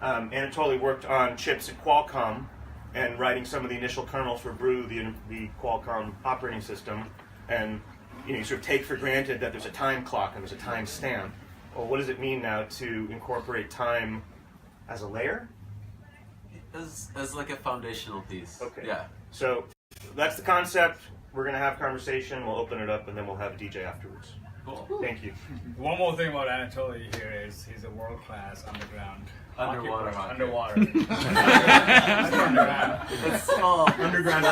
Anatoly worked on chips at Qualcomm and writing some of the initial kernels for Brew, the Qualcomm operating system. And you sort of take for granted that there's a time clock and there's a time stamp. Well, what does it mean now to incorporate time as a layer? As like a foundational piece. Okay. Yeah. So that's the concept. We're going to have a conversation. We'll open it up, and then we'll have a DJ afterwards. Cool. Thank you. One more thing about Anatoly here is he's a world-class underground Underwater hockey hockey. Underwater. It's small. Underground,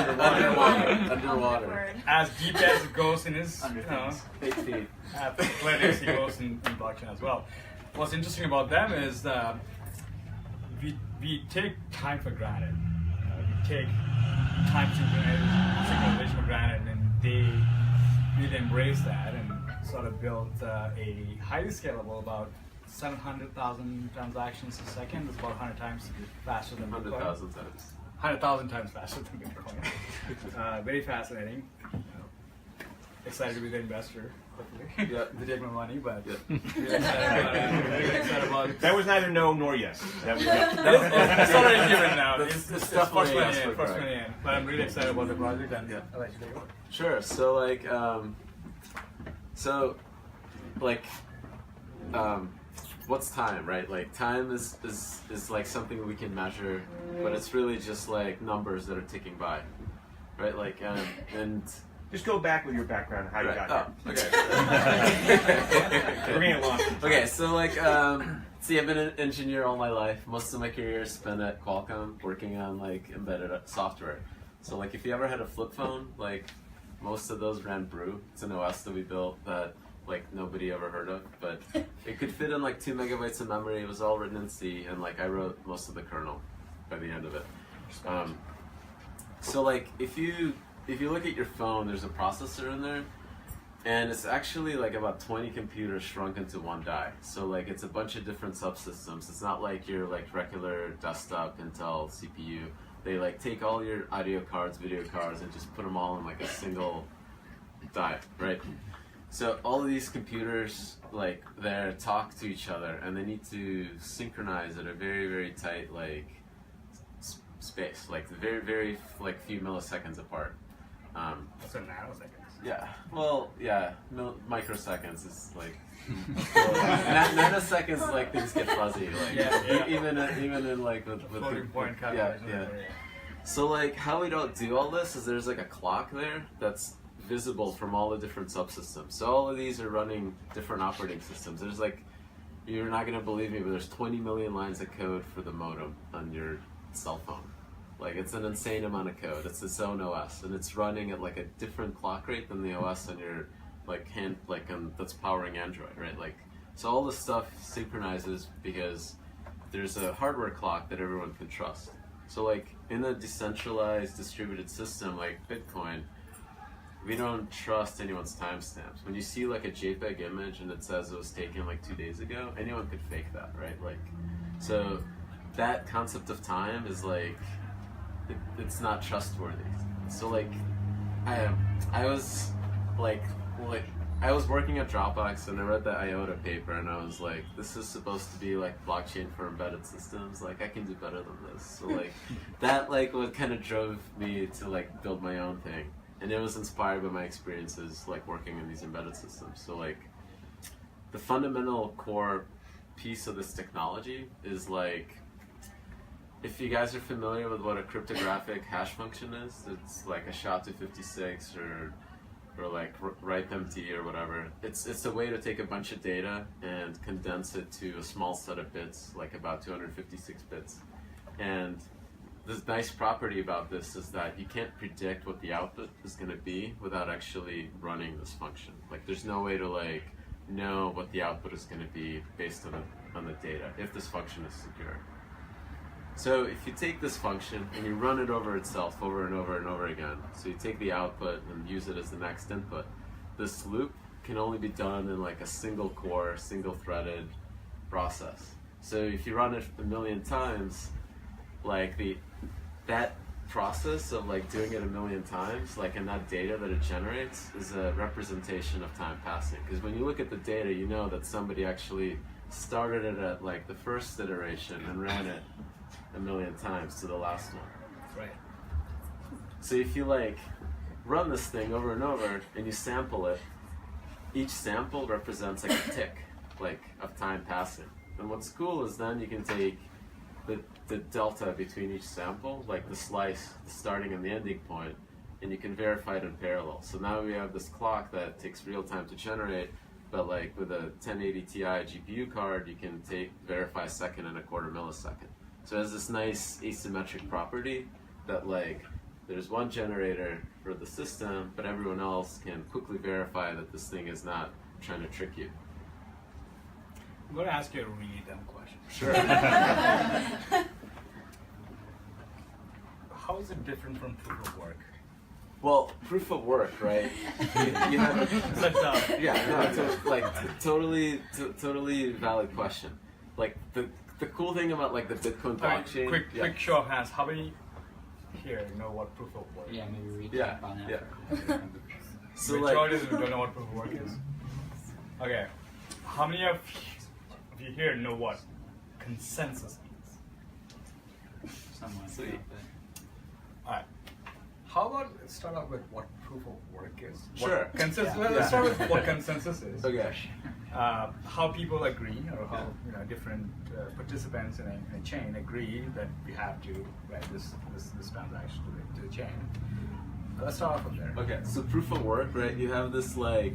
Underwater. As deep as it goes in his, 8 feet. athletics, he goes in blockchain as well. What's interesting about them is we take time for granted. We take time synchronization for granted, and they really embrace that and sort of built a highly scalable, about 700,000 transactions a second. It's about 100 times faster than Bitcoin. 100,000 times. 100,000 times faster than Bitcoin. Very fascinating. Excited to be the investor, hopefully. Yeah. To take my money, but Yeah. really excited about it. That was neither no nor yes. That was It's already given now. It's It's definitely first money yes, in, but first correct. money in. But I'm really excited about the project, and Yeah. I'll let you take over. Sure. So what's time, right? Like time is like something we can measure, but it's really just like numbers that are ticking by, right? Like and Just go back with your background, how you right. got Oh, here. okay. We're getting lost. Okay, so like, see, I've been an engineer all my life. Most of my career is spent at Qualcomm working on like embedded software. So like, if you ever had a flip phone, like most of those ran Brew. It's an OS that we built that like nobody ever heard of, but it could fit in like 2 megabytes of memory. It was all written in C, and like I wrote most of the kernel by the end of it. So like, if you look at your phone, there's a processor in there. And it's actually like about 20 computers shrunk into one die. So like it's a bunch of different subsystems. It's not like your like regular desktop Intel CPU. They like take all your audio cards, video cards, and just put them all in like a single die, right? So all of these computers like they talk to each other, and they need to synchronize at a very, very tight like space, like very, very like few milliseconds apart. So nanoseconds. Yeah, well, yeah, microseconds is like nanoseconds. Like things get fuzzy. Like Yeah. even in like with Floating point yeah, calculation. yeah. So like how we don't do all this is there's like a clock there that's visible from all the different subsystems. So all of these are running different operating systems. There's like, you're not gonna believe me, but there's 20 million lines of code for the modem on your cell phone. Like it's an insane amount of code. It's its own OS, and it's running at like a different clock rate than the OS on your like hand, like that's powering Android, right? Like so all this stuff synchronizes because there's a hardware clock that everyone can trust. So like in a decentralized distributed system like Bitcoin, we don't trust anyone's timestamps. When you see like a JPEG image and it says it was taken like 2 days ago, anyone could fake that, right? Like so that concept of time is like it's not trustworthy. So like I was like I was working at Dropbox and I read the IOTA paper and I was like, this is supposed to be like blockchain for embedded systems. Like I can do better than this. So like that like what kind of drove me to like build my own thing, and it was inspired by my experiences like working in these embedded systems. So like the fundamental core piece of this technology is like, if you guys are familiar with what a cryptographic hash function is, it's like a SHA-256 or like RIPE-MT or whatever. It's a way to take a bunch of data and condense it to a small set of bits, like about 256 bits. And the nice property about this is that you can't predict what the output is going to be without actually running this function. Like there's no way to like know what the output is going to be based on the data if this function is secure. So if you take this function and you run it over itself over and over and over again, so you take the output and use it as the next input, this loop can only be done in like a single core, single threaded process. So if you run it a million times, like that process of like doing it a million times, like in that data that it generates is a representation of time passing. Because when you look at the data, you know that somebody actually started it at like the first iteration and ran it a million times to the last one. Right. So if you like run this thing over and over and you sample it, each sample represents like a tick, like of time passing. And what's cool is then you can take the delta between each sample, like the slice, the starting and the ending point, and you can verify it in parallel. So now we have this clock that takes real time to generate, but like with a 1080 Ti GPU card, you can verify a second and a quarter millisecond. So it has this nice asymmetric property that like there's one generator for the system, but everyone else can quickly verify that this thing is not trying to trick you. I'm going to ask you a really dumb question. Sure. How is it different from proof of work? Well, proof of work, right? You have Is that dumb? yeah, no, totally valid question. Like the cool thing about like the Bitcoin All right, blockchain. quick show of hands. How many here know what proof of work? Yeah, maybe Yeah, recap on that. yeah. So Majority like, of them don't know what proof of work is. Okay, how many of you here know what consensus means? Someone. Sweet. All right. How about let's start off with what proof of work is? Sure. What consensus. Yeah. Let's start with what consensus is. okay. How people agree, or how different participants in a chain agree that we have to write this transaction to the chain. Let's start off from there. Okay, so proof of work, right? You have this like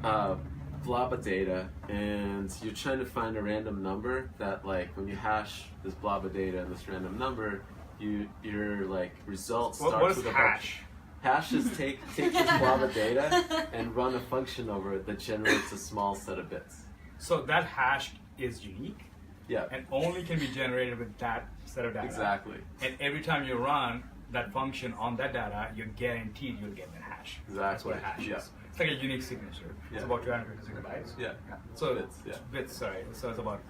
blob of data, and you're trying to find a random number that, like, when you hash this blob of data and this random number, your like result starts What is with a hash? Hash is take this blob of data and run a function over it that generates a small set of bits. So that hash is unique Yeah, and only can be generated with that set of data. exactly. And every time you run that function on that data, you're guaranteed you'll get that hash. That's what a hash Yeah. is. It's like a unique signature. Yeah. It's about 256 bytes. Yeah. So Bits, yeah. bits, sorry. So it's about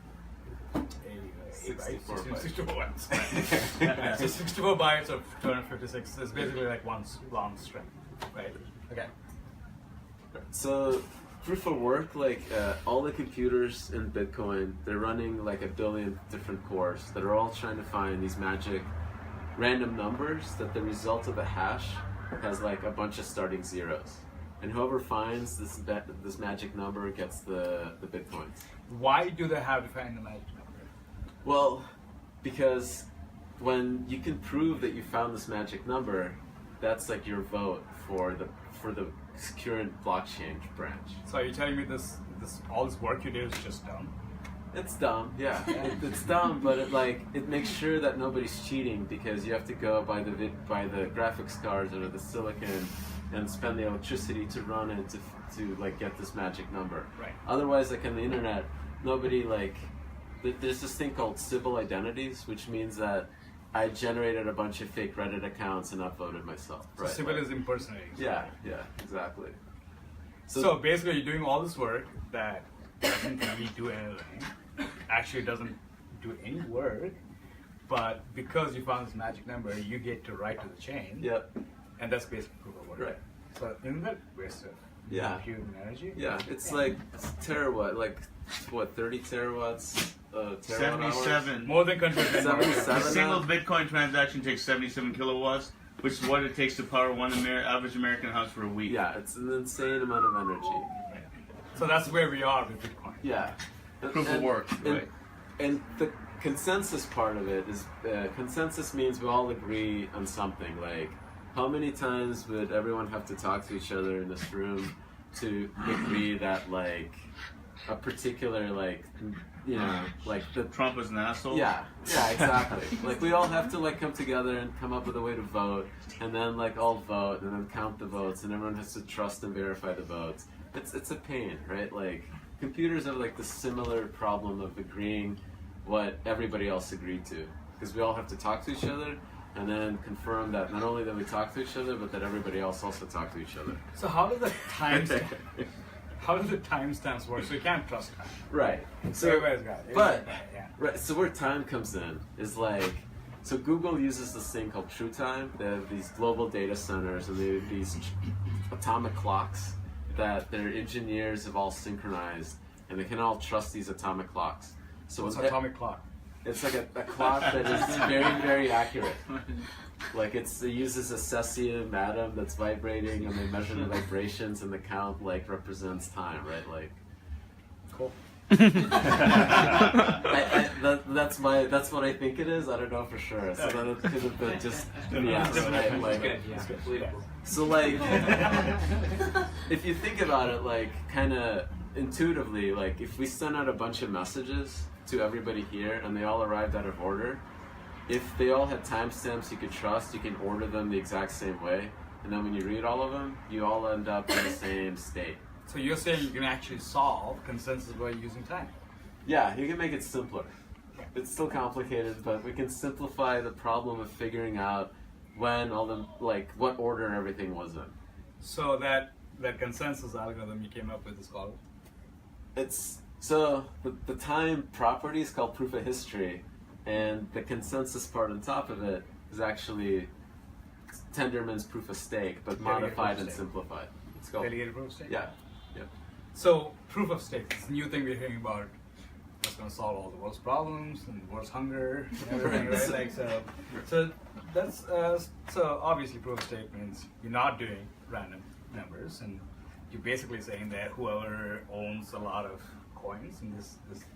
64 bytes. 64 bytes. Yeah, so 64 bytes of 256 is basically like one long string, right? Okay. So proof of work, like all the computers in Bitcoin, they're running like a billion different cores that are all trying to find these magic random numbers that the result of the hash has like a bunch of starting zeros. And whoever finds this magic number gets the Bitcoins. Why do they have to find the magic number? Well, because when you can prove that you found this magic number, that's like your vote for the current blockchain branch. So are you telling me this all this work you did is just dumb? It's dumb, yeah. It's dumb, but it makes sure that nobody's cheating, because you have to go buy the graphics cards or the silicon and spend the electricity to run it to like get this magic number. Right. Otherwise, like on the internet, nobody like there's this thing called civil identities, which means that I generated a bunch of fake Reddit accounts and upvoted myself. So Right. civil is impersonating. Yeah, exactly. So basically, you're doing all this work that doesn't really do anything. Actually, doesn't do any work. But because you found this magic number, you get to write to the chain. Yep. And that's basically proof of work. Right. So isn't that waste of Yeah. compute and energy? Yeah, it's like terawatt, like what, 30 terawatts? Terawatt hours? 77. More than countries. 77 A single now? Bitcoin transaction takes 77 kilowatts, which is what it takes to power one average American house for a week. Yeah, it's an insane amount of energy. So that's where we are with Bitcoin. Yeah. Proof of work, right. And the consensus part of it is, consensus means we all agree on something. Like, how many times would everyone have to talk to each other in this room to agree that, like, a particular, like, like the Trump is an asshole. Yeah, exactly. Like, we all have to like come together and come up with a way to vote, and then like all vote, and then count the votes, and everyone has to trust and verify the votes. It's a pain, right? Like, computers have like the similar problem of agreeing what everybody else agreed to, because we all have to talk to each other and then confirm that not only that we talk to each other, but that everybody else also talk to each other. So how do the timestamps work? So you can't trust time. Right. So, Everybody's got it. but Yeah. right. So where time comes in is like, so Google uses this thing called True Time. They have these global data centers, and they have these atomic clocks that their engineers have all synchronized. and they can all trust these atomic clocks. So What's when atomic clock? it's like a clock that is very, very accurate. Like it uses a cesium atom that's vibrating, and they measure the vibrations, and the count like represents time, right? Like, Cool. that's what I think it is. I don't know for sure. So that it could have been just BS, right? Like, so like, if you think about it, like kind of intuitively, like if we send out a bunch of messages to everybody here and they all arrived out of order, if they all had timestamps you could trust, you can order them the exact same way, and then when you read all of them, you all end up in the same state. So you're saying you can actually solve consensus by using time? Yeah, you can make it simpler. It's still complicated, but we can simplify the problem of figuring out when all the, like, what order everything was in. So that consensus algorithm you came up with is called? It's, so the time property is called proof of history, and the consensus part on top of it is actually Tenderman's proof of stake, but Delegated modified proof of and stake. simplified. It's called, Delegated proof of stake? yeah. So proof of stake, this new thing we're hearing about that's going to solve all the world's problems and world's hunger and everything, right? Like so that's so obviously proof of stake means you're not doing random numbers, and you're basically saying that whoever owns a lot of coins in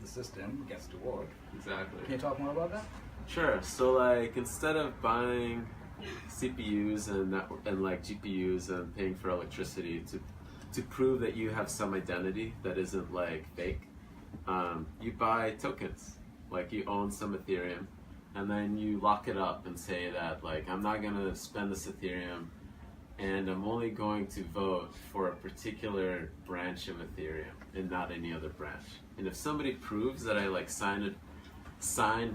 the system gets to vote. Exactly. Can you talk more about that? Sure. So like instead of buying CPUs and like GPUs and paying for electricity to prove that you have some identity that isn't like fake, you buy tokens. Like you own some Ethereum, and then you lock it up and say that like I'm not gonna spend this Ethereum, and I'm only going to vote for a particular branch of Ethereum and not any other branch. And if somebody proves that I like signed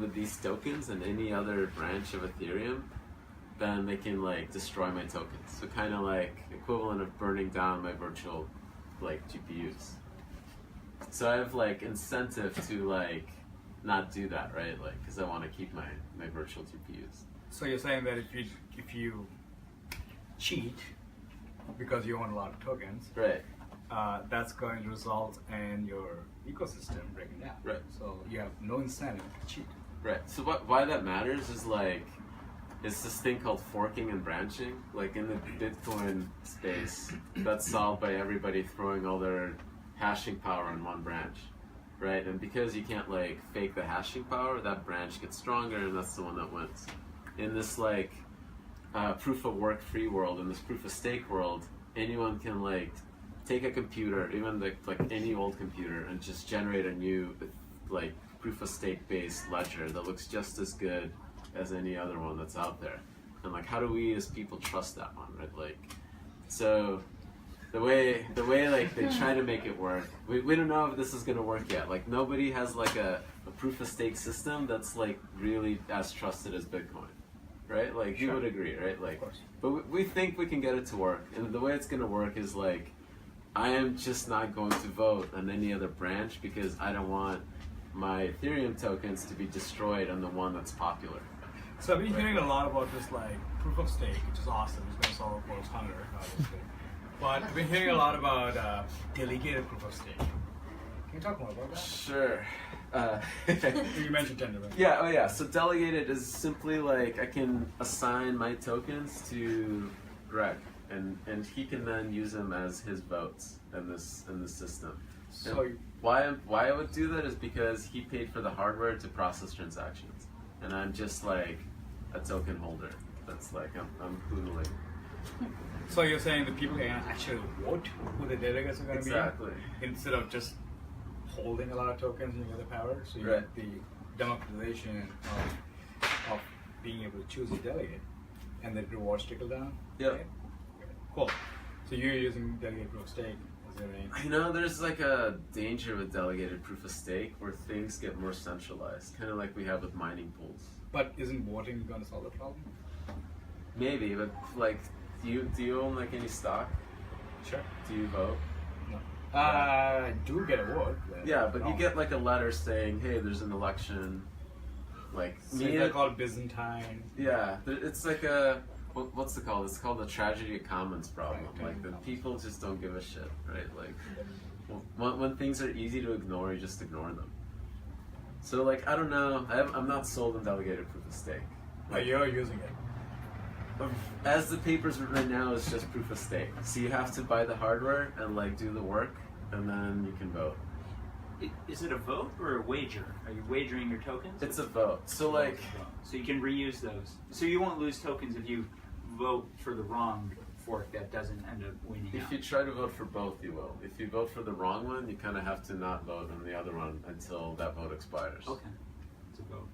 with these tokens and any other branch of Ethereum, then they can like destroy my tokens. So kind of like equivalent of burning down my virtual like GPUs. So I have like incentive to like not do that, right? Like because I want to keep my virtual GPUs. So you're saying that if you cheat because you own a lot of tokens, Right. that's going to result in your ecosystem breaking down. Right. So you have no incentive to cheat. Right. So why that matters is like it's this thing called forking and branching. Like in the Bitcoin space, that's solved by everybody throwing all their hashing power in one branch, right? And because you can't like fake the hashing power, that branch gets stronger, and that's the one that wins. In this like proof of work free world, in this proof of stake world, anyone can like take a computer, even like any old computer, and just generate a new like proof of stake based ledger that looks just as good as any other one that's out there. And like how do we as people trust that one, right? Like so the way like they try to make it work, we don't know if this is gonna work yet. Like nobody has like a proof of stake system that's like really as trusted as Bitcoin, right? Like you Sure. would agree, right? Like Of course. but we think we can get it to work, and the way it's gonna work is like I am just not going to vote on any other branch because I don't want my Ethereum tokens to be destroyed on the one that's popular. So I've been hearing a lot about this like proof of stake, which is awesome. It's going to solve world's hunger, obviously. But I've been hearing a lot about delegated proof of stake. Can you talk more about that? Sure. You mentioned Tenderman. Yeah, oh yeah. So delegated is simply like I can assign my tokens to Greg, and he can then use them as his votes in this system. So And why I would do that is because he paid for the hardware to process transactions, and I'm just like a token holder. That's like I'm poodling. So you're saying the people can actually vote who the delegates are going to Exactly. be instead of just holding a lot of tokens and you get the power. So you Right. get the democratization of being able to choose a delegate, and the rewards trickle down. Yep. Okay. Cool. So you're using delegated proof of stake. Is there any? You know, there's like a danger with delegated proof of stake where things get more centralized, kind of like we have with mining pools. But isn't voting going to solve the problem? Maybe, but like, do you own like any stock? Sure. Do you vote? No. I do get a vote. Yeah, but no. you get like a letter saying, "Hey, there's an election." Like, So me, they're called Byzantine. yeah, it's like a what's it called? It's called the tragedy of commons problem. Right, Like the commons. people just don't give a shit, right? Like, when things are easy to ignore, you just ignore them. So like I don't know, I'm not sold on delegated proof of stake. But you're using it. As the paper's written right now, it's just proof of stake. So you have to buy the hardware and like do the work, and then you can vote. Is it a vote or a wager? Are you wagering your tokens? It's a vote. So like, So you can reuse those. So you won't lose tokens if you vote for the wrong fork that doesn't end up winning if out. you try to vote for both, you will. If you vote for the wrong one, you kind of have to not vote on the other one until that vote expires. Okay, it's a vote.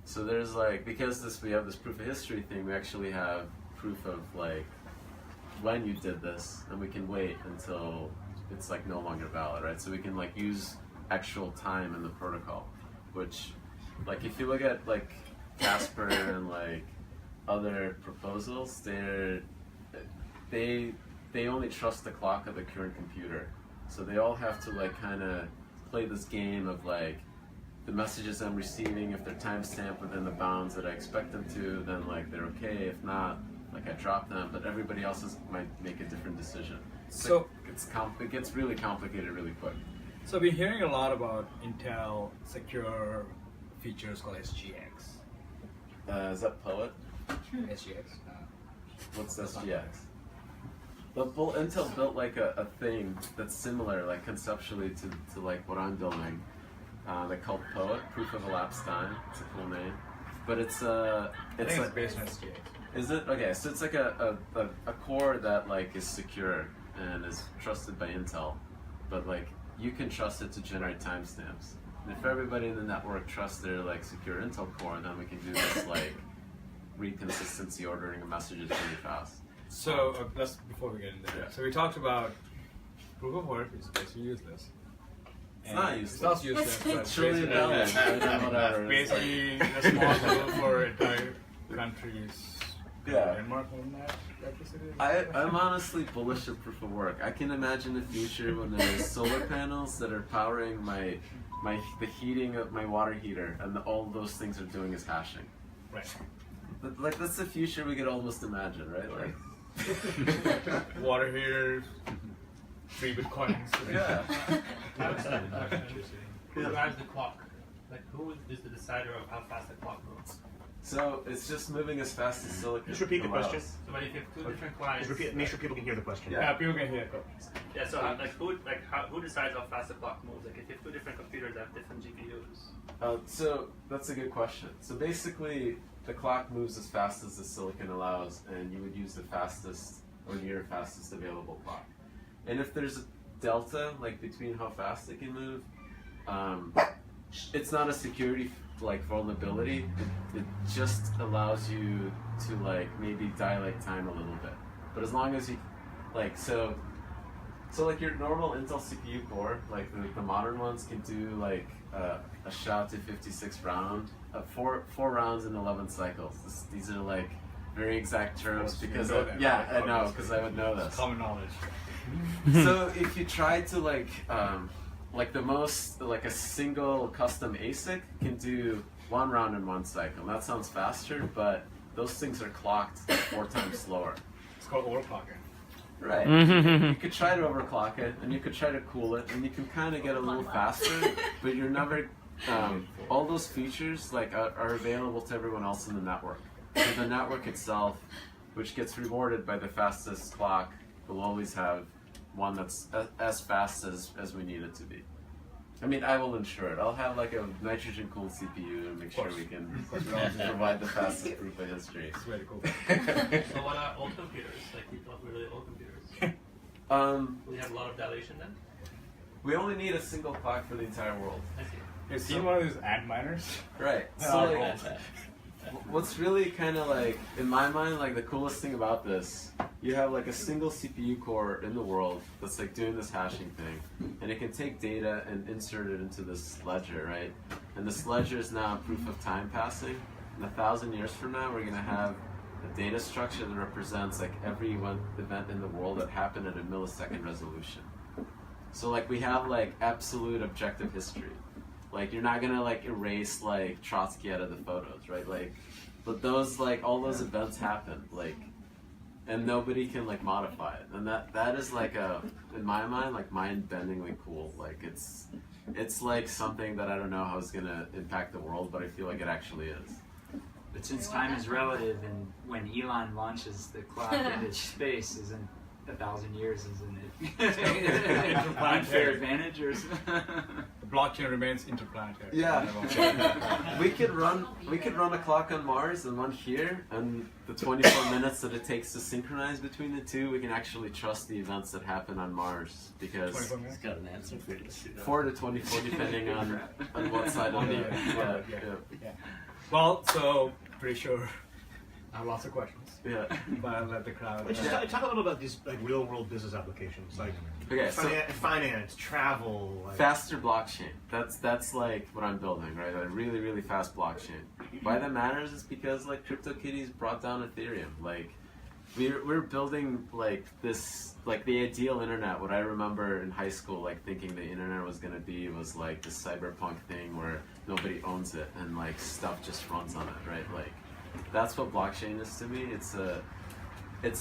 So there's like, because we have this proof of history thing, we actually have proof of like when you did this, and we can wait until it's like no longer valid, right? So we can like use actual time in the protocol, which like if you look at like Casper and like other proposals, they only trust the clock of the current computer. So they all have to like kind of play this game of like the messages I'm receiving, if they're timestamped within the bounds that I expect them to, then like they're okay. If not, like I drop them. But everybody else might make a different decision. So it gets really complicated really quick. So we're hearing a lot about Intel secure features called SGX. Is that Poet? SGX. What's SGX? Intel built like a thing that's similar, like conceptually to like what I'm building. They called Poet, Proof of Elapsed Time. It's a cool name, but I think it's based on SGX. Is it? Okay, so it's like a core that like is secure and is trusted by Intel, but like you can trust it to generate timestamps. And if everybody in the network trusts their like secure Intel core, then we can do this like read consistency ordering of messages really fast. So let's before we get into that. Yeah. So we talked about proof of work is basically useless. It's not useless. It's not useless, but It's really basically- valid. Whatever. basically a small tool for entire countries. Yeah. Denmark on that electricity. I'm honestly bullish of proof of work. I can imagine a future when there's solar panels that are powering the heating of my water heater, and all those things are doing is hashing. Right. But, like that's the future we could almost imagine, right? Like, Water heaters, free bitcoins. yeah. Who drives the clock? Like, who is the decider of how fast the clock moves? So it's just moving as fast as silicon. Just repeat the allows. question. So, but if you have two different clients, Just repeat, make sure people can hear the question. Yeah. Yeah, people can hear it. yeah. So, who decides how fast the clock moves? Like, if you have two different computers that have different GPUs. So that's a good question. So basically, the clock moves as fast as the silicon allows, and you would use the fastest or near fastest available clock. And if there's a delta, like between how fast it can move, it's not a security like vulnerability. It just allows you to like maybe dilate time a little bit. But as long as you like so like your normal Intel CPU core, like the modern ones can do like a SHA-256 round, 4 rounds in 11 cycles. These are like very exact terms because I know because I would know this. Common knowledge. So if you try to like the most like a single custom ASIC can do 1 round in 1 cycle. That sounds faster, but those things are clocked 4 times slower. It's called overclocking. Right. You could try to overclock it, and you could try to cool it, and you can kind of get a little faster, but you're never. All those features like are available to everyone else in the network. So the network itself, which gets rewarded by the fastest clock, will always have one that's as fast as we need it to be. I mean, I will ensure it. I'll have like a nitrogen-cooled CPU to make sure we can provide the fastest proof of history. It's very cool. So, what are old computers? Like, really old computers? We have a lot of dilation then. We only need a single clock for the entire world. I see. You've seen one of these ant miners? Right. Yeah, So I'll like, roll. what's really kind of like, in my mind, like the coolest thing about this, you have like a single CPU core in the world that's like doing this hashing thing, and it can take data and insert it into this ledger, right? And this ledger is now proof of time passing. And 1,000 years from now, we're gonna have a data structure that represents like every event in the world that happened at a millisecond resolution. So like we have like absolute objective history. Like you're not gonna like erase like Trotsky out of the photos, right? Like, but those like all those events happened. Like and nobody can like modify it, and that is like in my mind, like mind-bendingly cool. Like it's like something that I don't know how it's gonna impact the world, but I feel like it actually is. But since time is relative, and when Elon launches the clock into space, isn't 1,000 years, isn't it? Unfair advantage or something? The blockchain remains interplanetary. Yeah. we could run a clock on Mars and one here, and the 24 minutes that it takes to synchronize between the two, we can actually trust the events that happen on Mars, because 24 minutes. Got an answer for you. 4 to 24 depending on what side of the Yeah. Well, so pretty sure I have lots of questions, yeah. but I'll let the crowd. Just talk a little about these like real world business applications, like Okay, so finance, travel. Like, faster blockchain. That's like what I'm building, right? A really, really fast blockchain. Why that matters is because like CryptoKitties brought down Ethereum. Like we're building like this, like the ideal internet. What I remember in high school, like thinking the internet was gonna be was like this cyberpunk thing where nobody owns it and like stuff just runs on it, right? Like that's what blockchain is to me. It's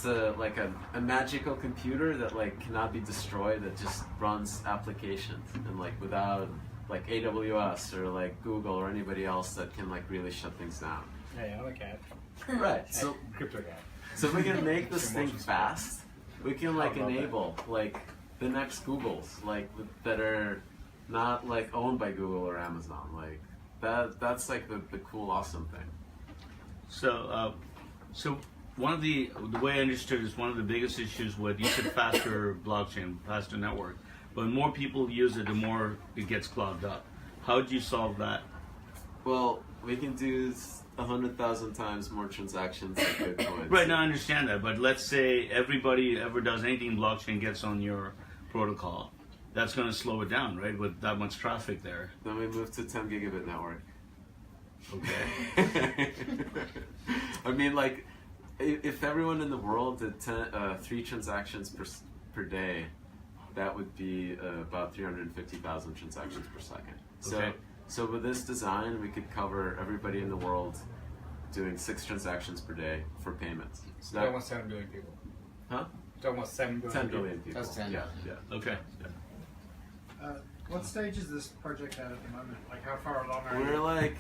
like a magical computer that like cannot be destroyed, that just runs applications, and like without like AWS or like Google or anybody else that can like really shut things down. Hey, I'm a cat. Right. So Crypto cat. if we can make this thing Emotions. fast, we can like I love that. enable like the next Googles, like that are not like owned by Google or Amazon. Like that's like the cool, awesome thing. So, one of the way I understood is one of the biggest issues with, you said faster blockchain, faster network, but when more people use it, the more it gets clogged up. How do you solve that? Well, we can do 100,000 times more transactions than Bitcoin. Right, now I understand that, but let's say everybody ever does anything blockchain gets on your protocol. That's going to slow it down, right, with that much traffic there. Then we move to 10 gigabit network. Okay. I mean, like, if everyone in the world did 3 transactions per day, that would be about 350,000 transactions per second. Okay. So with this design, we could cover everybody in the world doing 6 transactions per day for payments. So Talking about 7 billion people. huh? Talking about 7 billion 10 people. billion people. That's 10. Yeah. Okay. What stage is this project at the moment? Like, how far along are We're you? like,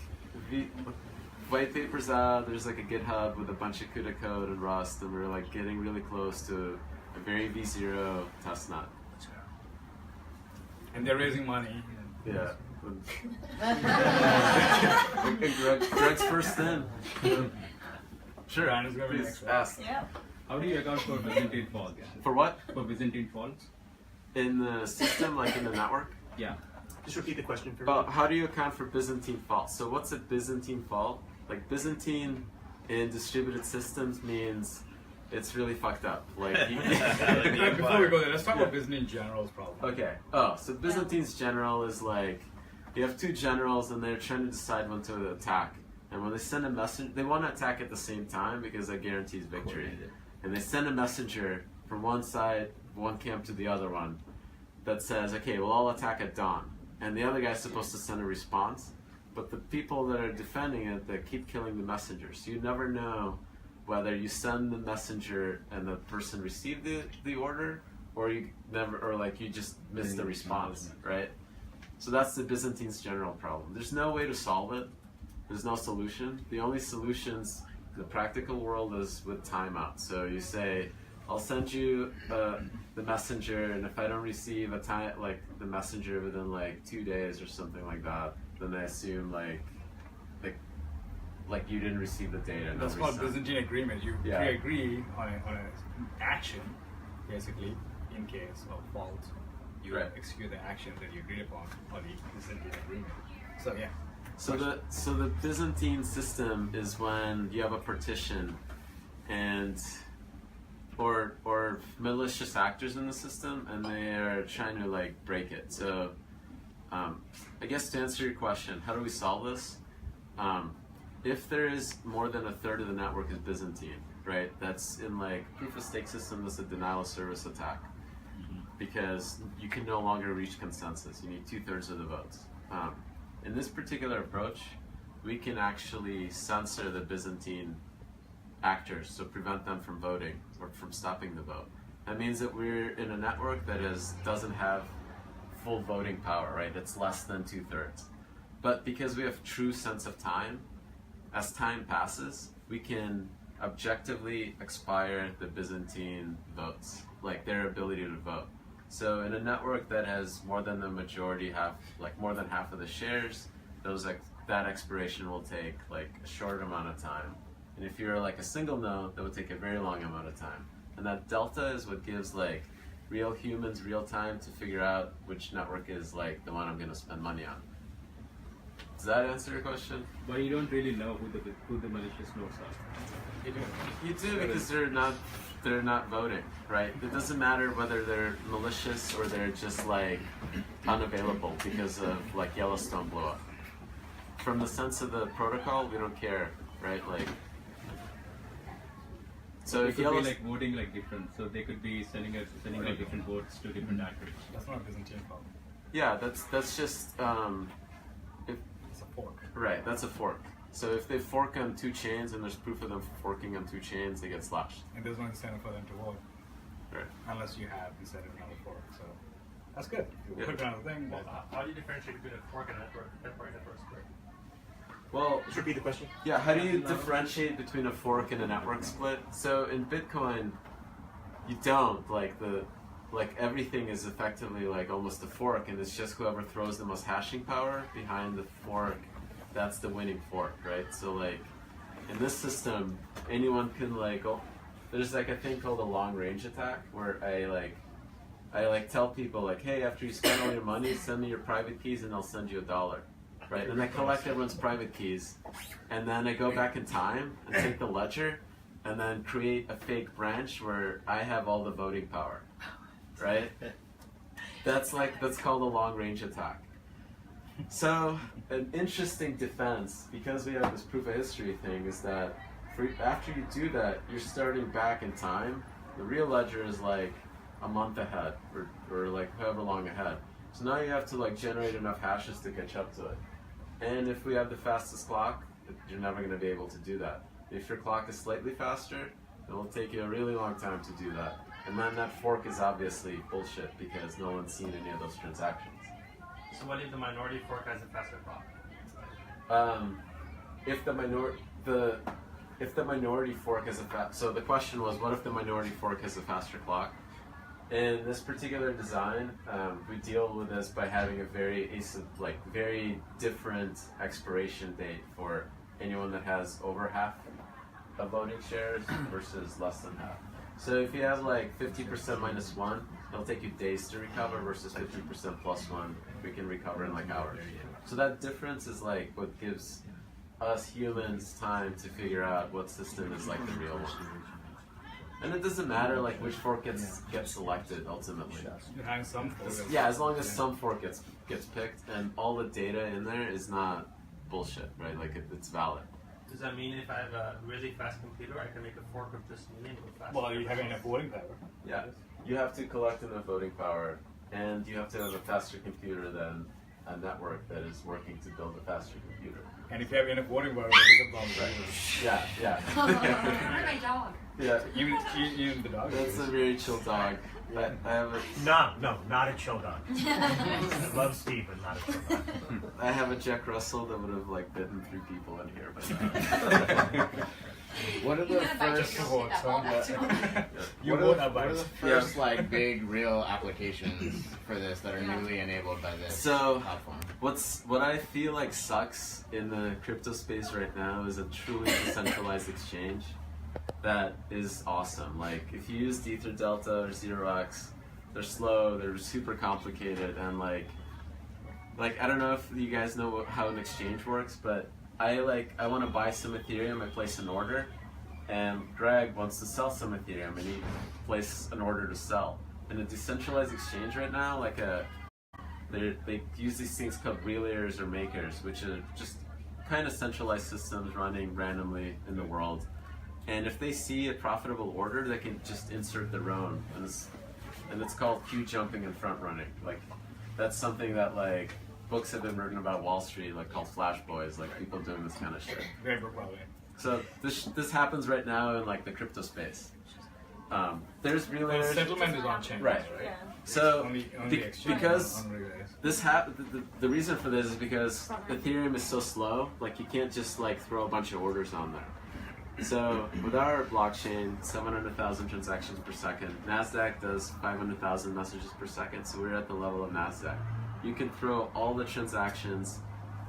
white papers out, there's like a GitHub with a bunch of CUDA code and Rust, and we're like getting really close to a very V0 testnet. And they're raising money. Yeah. And Greg's first in. Sure. Brian is gonna be Please next. ask. Yeah. How do you account for Byzantine faults? For what? For Byzantine faults? In the system, like in the network? Yeah. just repeat the question for Well, me. how do you account for Byzantine faults? So what's a Byzantine fault? Like Byzantine in distributed systems means it's really fucked up. Like Before we go there, let's talk about Byzantine generals problem. okay. Oh, so Byzantine's general is like you have 2 generals and they're trying to decide when to attack. And when they send a message, they want to attack at the same time because that guarantees victory. And they send a messenger from one side, one camp to the other one, that says, okay, we'll all attack at dawn. And the other guy's supposed to send a response. But the people that are defending it, they keep killing the messenger. So you never know whether you send the messenger and the person received the order, or you never, or like you just missed the response, right? So that's the Byzantine's general problem. There's no way to solve it. There's no solution. The only solutions in the practical world is with timeout. So you say, I'll send you the messenger, and if I don't receive a time, like the messenger within like 2 days or something like that, then I assume like you didn't receive the data. That's no called resend. Byzantine agreement. You Yeah. pre-agree on an action, basically, in case of fault. You Right. execute the action that you agreed upon on the Byzantine agreement. So yeah. So the Byzantine system is when you have a partition, and or malicious actors in the system, and they are trying to like break it. So I guess to answer your question, how do we solve this? If there is more than a third of the network is Byzantine, right? That's in like proof of stake system. That's a denial of service attack, because you can no longer reach consensus. You need 2/3 of the votes. In this particular approach, we can actually censor the Byzantine actors, so prevent them from voting or from stopping the vote. That means that we're in a network that doesn't have full voting power, right? It's less than 2/3. But because we have true sense of time, as time passes, we can objectively expire the Byzantine votes, like their ability to vote. So in a network that has more than the majority, more than half of the shares, that expiration will take like a short amount of time. And if you're like a single node, that would take a very long amount of time. And that delta is what gives like real humans real time to figure out which network is like the one I'm going to spend money on. Does that answer your question? But you don't really know who the malicious nodes are. You do because they're not voting, right? It doesn't matter whether they're malicious or they're just like unavailable because of like Yellowstone blew up. From the sense of the protocol, we don't care, right? Like, so It if could be Yellowstone, like voting like different, so they could be sending out different votes to different actors. That's not a Byzantine problem. yeah, that's just It's a fork. right. That's a fork. So if they fork on two chains and there's proof of them forking on two chains, they get slashed. And there's no incentive for them to vote Right. unless you have incentive another fork. So that's good. If you Yeah. click on the thing, Well, but how do you differentiate between a fork and a network split? Well, Just repeat the question. yeah, how do you differentiate between a fork and a network split? So in Bitcoin, you don't like everything is effectively like almost a fork, and it's just whoever throws the most hashing power behind the fork, that's the winning fork, right? So like in this system, anyone can like there's like a thing called a long range attack where I tell people like, hey, after you spend all your money, send me your private keys and I'll send you $1. Right, and I collect everyone's private keys, and then I go back in time and take the ledger, and then create a fake branch where I have all the voting power. Right? That's called a long range attack. So an interesting defense, because we have this proof of history thing, is that after you do that, you're starting back in time. The real ledger is like a month ahead, or like however long ahead. So now you have to like generate enough hashes to catch up to it. And if we have the fastest clock, you're never going to be able to do that. If your clock is slightly faster, it will take you a really long time to do that. And then that fork is obviously bullshit because no one's seen any of those transactions. So what if the minority fork has a faster clock? If the minority fork has so the question was, what if the minority fork has a faster clock? In this particular design, we deal with this by having a very different expiration date for anyone that has over half of voting shares versus less than half. So if you have like 50% minus 1, it'll take you days to recover versus 50% plus 1, we can recover in like hours. So that difference is like what gives us humans time to figure out what system is like the real one. And it doesn't matter like which fork gets selected ultimately. behind some fork. Yeah, as long as some fork gets picked and all the data in there is not bullshit, right? Like it's valid. Does that mean if I have a really fast computer, I can make a fork of just me and go fast? Well, you have enough voting power. Yeah, you have to collect enough voting power, and you have to have a faster computer than a network that is working to build a faster computer. And if you have enough voting power, there's a problem. Yeah, yeah. Where's my dog? Yeah, Even the dog. that's a very chill dog. I have a No, not a chill dog. I love Steve, but not a chill dog. I have a Jack Russell that would have like bitten 3 people in here, but What are the first? vote, so you What are vote the, up by what are the first like big real applications for this that are newly enabled by this So, platform? what I feel like sucks in the crypto space right now is a truly decentralized exchange that is awesome. Like if you use Ether Delta or 0x, they're slow, they're super complicated, and like I don't know if you guys know how an exchange works, but I want to buy some Ethereum, I place an order, and Greg wants to sell some Ethereum, and he places an order to sell. In a decentralized exchange right now, they use these things called relayers or makers, which are just kind of centralized systems running randomly in the world. And if they see a profitable order, they can just insert their own, and it's called queue jumping and front running. Like that's something that like books have been written about Wall Street, like called Flash Boys, like people doing this kind of shit. Very probably. So this happens right now in like the crypto space. There's Well, relayers. settlement is on chain. Right. Yeah. So Only exchange, because on relays. the reason for this is because Ethereum is so slow. Like you can't just like throw a bunch of orders on there. So with our blockchain, 700,000 transactions per second. Nasdaq does 500,000 messages per second. So we're at the level of Nasdaq. You can throw all the transactions,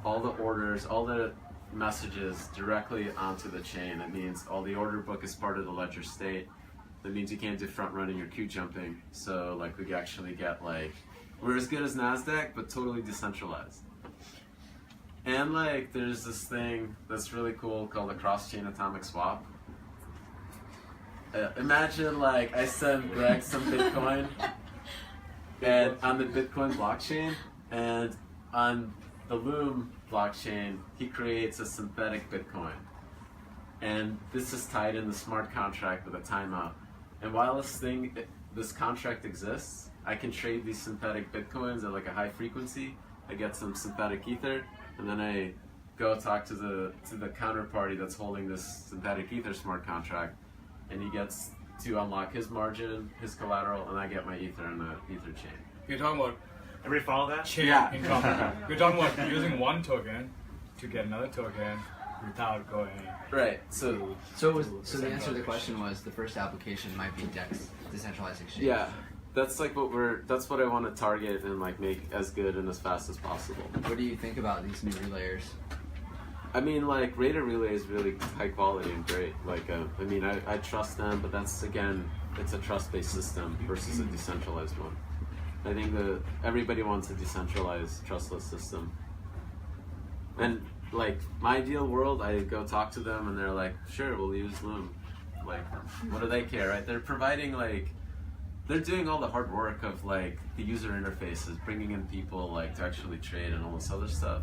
all the orders, all the messages directly onto the chain. That means all the order book is part of the ledger state. That means you can't do front running or queue jumping. So like we actually get like, we're as good as NASDAQ, but totally decentralized. And like there's this thing that's really cool called a cross-chain atomic swap. Imagine like I send Greg some Bitcoin and on the Bitcoin blockchain, and on the Loom blockchain, he creates a synthetic Bitcoin. And this is tied in the smart contract with a timeout. And while this contract exists, I can trade these synthetic Bitcoins at like a high frequency. I get some synthetic ether, and then I go talk to the counterparty that's holding this synthetic ether smart contract, and he gets to unlock his margin, his collateral, and I get my ether in the ether chain. You're talking about Everybody follow that? chain Yeah. interoperability. We're talking about using one token to get another token without going. Right. So So the answer to the question was the first application might be DEX, decentralized exchange. yeah, that's like that's what I want to target and like make as good and as fast as possible. What do you think about these new relayers? I mean, like Raider Relay is really high quality and great. Like, I mean, I trust them, but that's again, it's a trust-based system versus a decentralized one. I think everybody wants a decentralized, trustless system. And like my ideal world, I go talk to them, and they're like, "Sure, we'll use Loom." Like, what do they care, right? They're providing like, they're doing all the hard work of like the user interfaces, bringing in people like to actually trade and all this other stuff.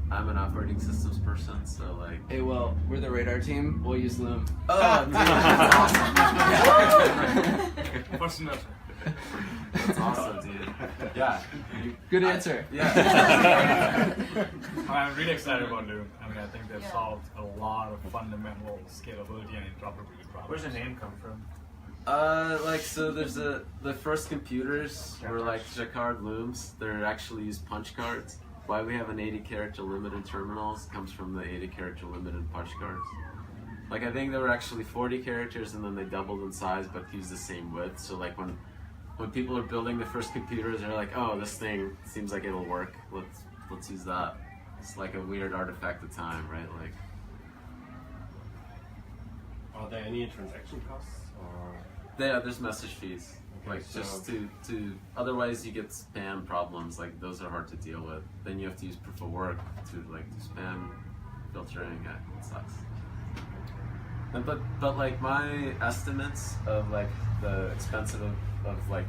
I'm an operating systems person, so like. Hey, well, we're the Radar team. We'll use Loom. Oh, dude, that's awesome. First semester. That's awesome, dude. Yeah. Good answer. Yeah. I'm really excited about Loom. I mean, I think they've solved a lot of fundamental scalability and interoperability problems. Where's the name come from? Like so there's the first computers were like Jacquard looms. They're actually used punch cards. Why we have an 80 character limit in terminals comes from the 80 character limit in punch cards. Like I think there were actually 40 characters and then they doubled in size but used the same width. So like when people are building the first computers, they're like, oh, this thing seems like it'll work. Let's use that. It's like a weird artifact of time, right? Like. Are there any transaction costs? Or? Yeah, there's message fees. Okay, Like so just to otherwise you get spam problems. Like those are hard to deal with. Then you have to use proof of work to like do spam filtering. Yeah, it sucks. And but like my estimates of like the expense of like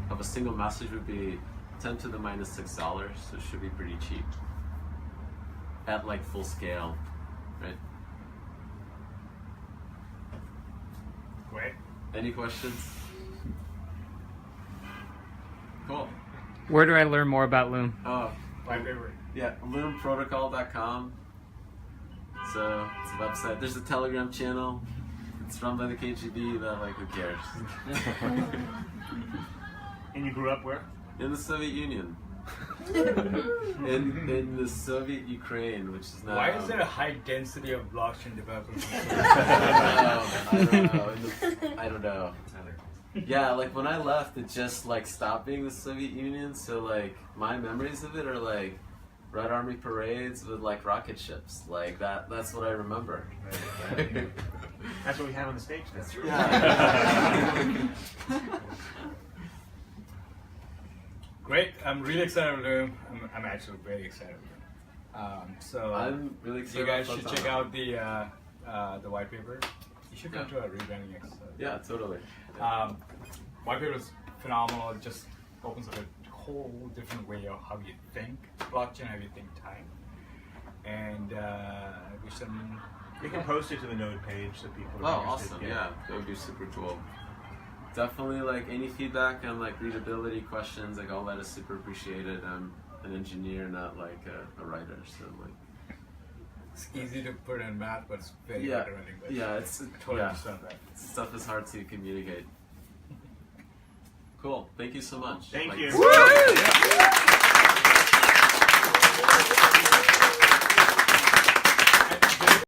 of a single message would be 10 to the minus $6, so it should be pretty cheap at like full scale, right? Great. Any questions? Cool. Where do I learn more about Loom? Oh, My favorite. yeah, loomprotocol.com. So it's a website. There's a Telegram channel. It's run by the KGB, but like who cares? And you grew up where? In the Soviet Union. in the Soviet Ukraine, which is now. Why is there a high density of blockchain developers? I don't know. Yeah, like when I left, it just like stopped being the Soviet Union. So like my memories of it are like Red Army parades with like rocket ships. Like that's what I remember. That's what we have on the stage now. Yeah. Great. I'm really excited about Loom. I'm actually very excited about Loom. So I'm really excited. you guys about should Photon. check out the white paper. You should come to a rebranding exercise. Yeah, totally. White paper is phenomenal. It just opens up a whole different way of how you think blockchain, how you think time. And we should. We can post it to the node page so people Oh, are interested. awesome! Yeah, that would be super cool. Definitely, like any feedback on like readability questions, like all that is super appreciated. I'm an engineer, not like a writer, so like It's easy to put in math, but it's very Yeah. hard to write English. Yeah, it's totally yeah. understand that. Stuff is hard to communicate. Cool. Thank you so much. Thank Like, you. it's-